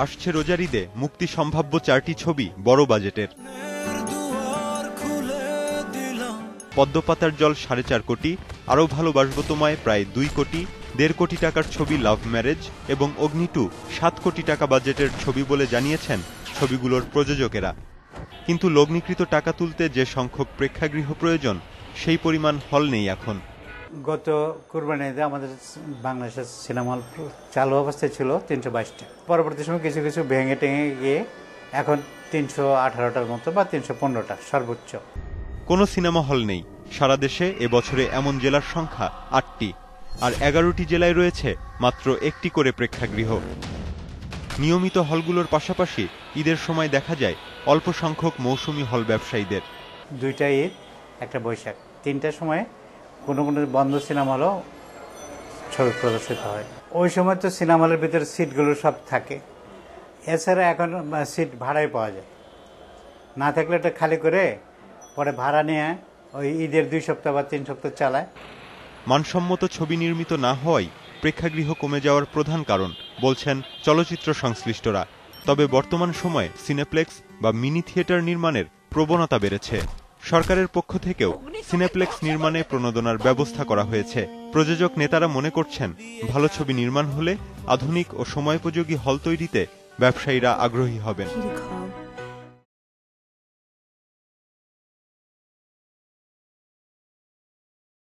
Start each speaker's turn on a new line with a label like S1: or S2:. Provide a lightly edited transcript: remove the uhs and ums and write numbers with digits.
S1: আসছে রোজার ঈদে মুক্তি সম্ভাব্য 4টি ছবি বড় বাজেটের। পদ্মপাতার জল 4.5 কোটি, আরও ভালোবাসবো তোমায় প্রায় 2 কোটি, 1.5 কোটি টাকার ছবি লাভ ম্যারেজ এবং অগ্নি 2 7 কোটি টাকা বাজেটের ছবি বলে জানিয়েছেন ছবিগুলোর প্রযোজকেরা। কিন্তু লগ্নিকৃত টাকা তুলতে যে সংখ্যক প্রেক্ষাগৃহ প্রয়োজন সেই পরিমাণ হল নেই এখন।
S2: গত কুরবানিতে আমাদের বাংলাদেশের সিনেমা হল চালু অবস্থায় ছিল 322টা, পরবর্তী সময় কিছু কিছু ভেঙে টেঙে গিয়ে এখন 318টার মতো বা 315টা সর্বোচ্চ।
S1: কোনো সিনেমা হল নেই। সারা দেশে এবছরে এমন জেলার সংখ্যা 8টি, আর 11টি জেলায় রয়েছে মাত্র 1টি করে প্রেক্ষাগৃহ। নিয়মিত হলগুলোর পাশাপাশি ঈদের সময় দেখা যায় অল্প সংখ্যক মৌসুমি হল ব্যবসায়ীদের।
S2: 2টা ঈদ, একটা বৈশাখ, 3টার সময় কোনো কোনো বন্ধ সিনেমা হলও ছবি প্রদর্শিত হয়। ওই সময় তো সিনেমা হলের ভিতরে সিটগুলো সব থাকে, এছাড়া এখন সিট ভাড়ায় পাওয়া যায়, না থাকলে এটা খালি করে পরে ভাড়া নিয়ে ওই ঈদের 2 সপ্তাহ বা 3 সপ্তাহ চালায়।
S1: মানসম্মত ছবি নির্মিত না হওয়াই প্রেক্ষাগৃহ কমে যাওয়ার প্রধান কারণ বলছেন চলচ্চিত্র সংশ্লিষ্টরা। তবে বর্তমান সময়ে সিনেপ্লেক্স বা মিনি থিয়েটার নির্মাণের প্রবণতা বেড়েছে। সরকারের পক্ষ থেকেও সিনেপ্লেক্স নির্মাণে প্রণোদনার ব্যবস্থা করা হয়েছে। প্রযোজক নেতারা মনে করছেন ভালো ছবি নির্মাণ হলে আধুনিক ও সময়োপযোগী হল তৈরিতে ব্যবসায়ীরা আগ্রহী হবেন।